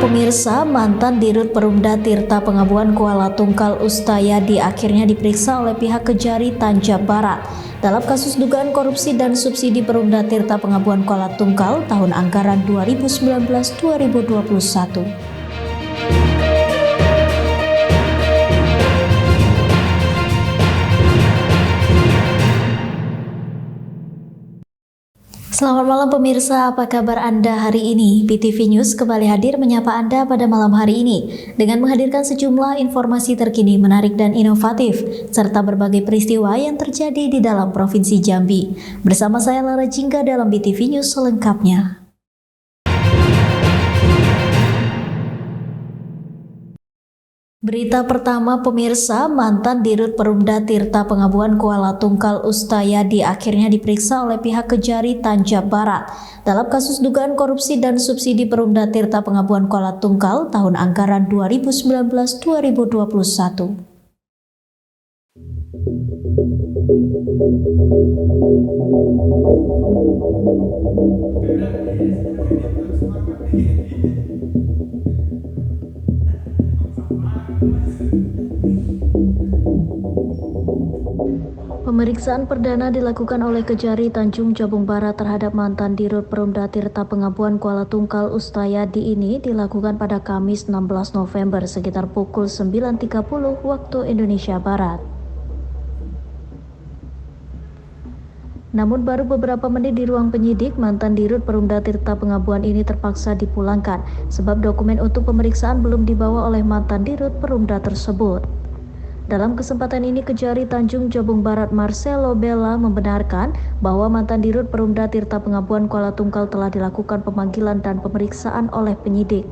pemirsa, mantan Dirut Perumda Tirta Pengabuan Kuala Tungkal Ustayadi akhirnya diperiksa oleh pihak Kejari Tanja Barat dalam kasus dugaan korupsi dan subsidi Perumda Tirta Pengabuan Kuala Tungkal tahun anggaran 2019-2021. Selamat malam pemirsa, apa kabar Anda hari ini? BTV News kembali hadir menyapa Anda pada malam hari ini dengan menghadirkan sejumlah informasi terkini menarik dan inovatif serta berbagai peristiwa yang terjadi di dalam Provinsi Jambi. Bersama saya Lara Jingga dalam BTV News selengkapnya. Berita pertama pemirsa, mantan Dirut Perumda Tirta Pengabuan Kuala Tungkal Ustayadi akhirnya diperiksa oleh pihak Kejari Tanja Barat dalam kasus dugaan korupsi dan subsidi Perumda Tirta Pengabuan Kuala Tungkal tahun anggaran 2019-2021. Pemeriksaan perdana dilakukan oleh Kejari Tanjung Jabung Barat terhadap mantan Dirut Perumda Tirta Pengabuan Kuala Tungkal Ustayadi ini dilakukan pada Kamis 16 November sekitar pukul 9.30 waktu Indonesia Barat. Namun baru beberapa menit di ruang penyidik, mantan Dirut Perumda Tirta Pengabuan ini terpaksa dipulangkan sebab dokumen untuk pemeriksaan belum dibawa oleh mantan Dirut Perumda tersebut. Dalam kesempatan ini, Kejari Tanjung Jabung Barat Marcelo Bella membenarkan bahwa mantan Dirut Perumda Tirta Pengabuan Kuala Tungkal telah dilakukan pemanggilan dan pemeriksaan oleh penyidik.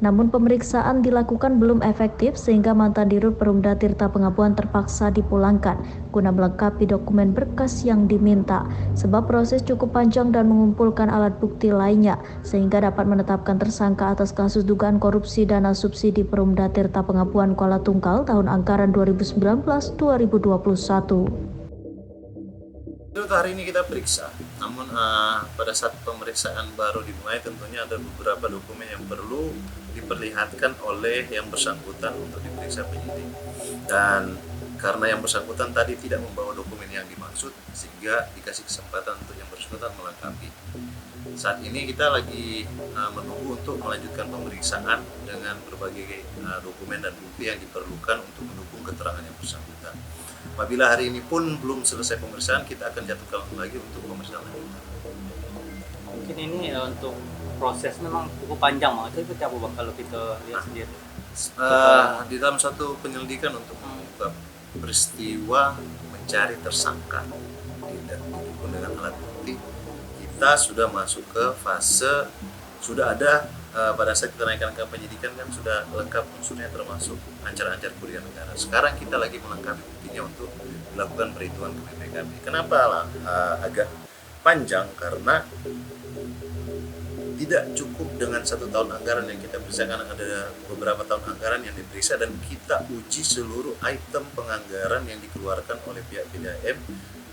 Namun pemeriksaan dilakukan belum efektif sehingga mantan Dirut Perumda Tirta Pengabuan terpaksa dipulangkan guna melengkapi dokumen berkas yang diminta sebab proses cukup panjang dan mengumpulkan alat bukti lainnya sehingga dapat menetapkan tersangka atas kasus dugaan korupsi dana subsidi Perumda Tirta Pengabuan Kuala Tungkal tahun anggaran 2019-2021. Hari ini kita periksa, namun pada saat pemeriksaan baru dimulai tentunya ada beberapa dokumen yang perlu diperlihatkan oleh yang bersangkutan untuk diperiksa penyidik. Dan karena yang bersangkutan tadi tidak membawa dokumen yang dimaksud, sehingga dikasih kesempatan untuk yang bersangkutan melengkapi. Saat ini kita lagi menunggu untuk melanjutkan pemeriksaan dengan berbagai dokumen dan bukti yang diperlukan untuk mendukung keterangan yang bersangkutan. Apabila hari ini pun belum selesai pemeriksaan, kita akan jatuhkan lagi untuk pemeriksaan lanjutan. Mungkin ini untuk proses memang cukup panjang, itu seperti apa Bang kalau kita lihat sendiri? Di dalam satu penyelidikan untuk mengungkap peristiwa mencari tersangka didukung dengan alat bukti, kita sudah masuk ke fase sudah ada pada saat kita naikkan ke penyidikan kan sudah lengkap unsurnya termasuk ancar-ancar kerugian negara. Sekarang kita lagi melengkapi buktinya untuk melakukan perhitungan ke BPKB. Kenapa agak panjang? Karena tidak cukup dengan 1 tahun anggaran yang kita periksa, karena ada beberapa tahun anggaran yang diperiksa dan kita uji seluruh item penganggaran yang dikeluarkan oleh pihak PDAM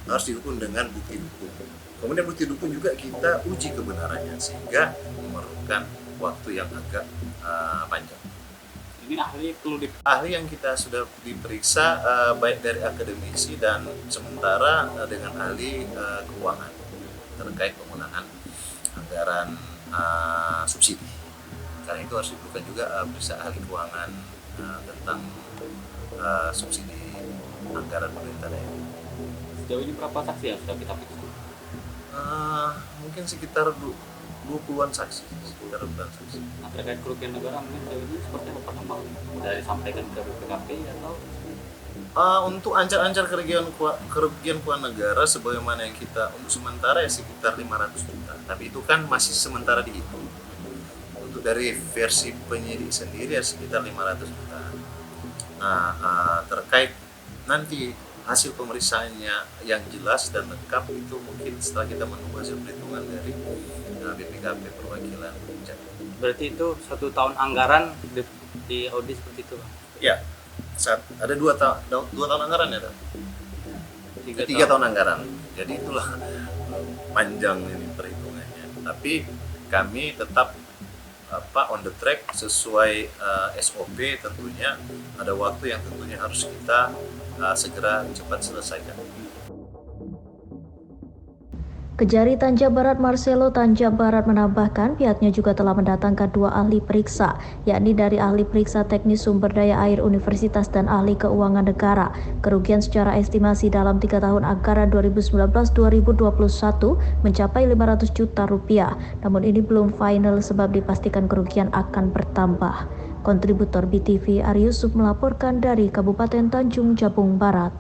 harus didukung dengan bukti dukung. Kemudian bukti dukung juga kita uji kebenarannya sehingga memerlukan waktu yang agak panjang. Ini ahli yang kita sudah diperiksa baik dari akademisi dan sementara dengan ahli keuangan terkait penggunaan anggaran subsidi. Karena itu harus diperlukan juga periksa ahli keuangan tentang subsidi anggaran pemerintah daerah. Sejauh ini berapa saksi yang sudah kita periksa? Mungkin sekitar 20-an saksi, sekitar 20-an saksi. Nah, terkait kerugian negara mungkin sejauh ini seperti apa perkembangan? Sudah disampaikan ke BPKB atau? Untuk ancar-ancar kerugian keuangan negara sebagaimana yang kita untuk sementara ya sekitar 500 juta. Tapi itu kan masih sementara dihitung. Untuk dari versi penyidik sendiri ya sekitar 500 juta. Nah, terkait nanti hasil pemeriksaannya yang jelas dan lengkap itu mungkin setelah kita menunggu hasil perhitungan dari BPKB perwakilan Jambi. Berarti itu 1 tahun anggaran di audit seperti itu Bang? Ya, ada 2 tahun anggaran ya, 3 tahun anggaran. Jadi itulah panjang ini perhitungannya. Tapi kami tetap on the track sesuai SOP. Tentunya ada waktu yang tentunya harus kita segera cepat selesaikan. Kejari Tanja Barat Marcelo Tanja Barat menambahkan pihaknya juga telah mendatangkan 2 ahli periksa, yakni dari ahli periksa teknis sumber daya air universitas dan ahli keuangan negara. Kerugian secara estimasi dalam 3 tahun anggaran 2019-2021 mencapai 500 juta rupiah. Namun ini belum final sebab dipastikan kerugian akan bertambah. Kontributor BTV Ari Yusuf melaporkan dari Kabupaten Tanjung Jabung Barat.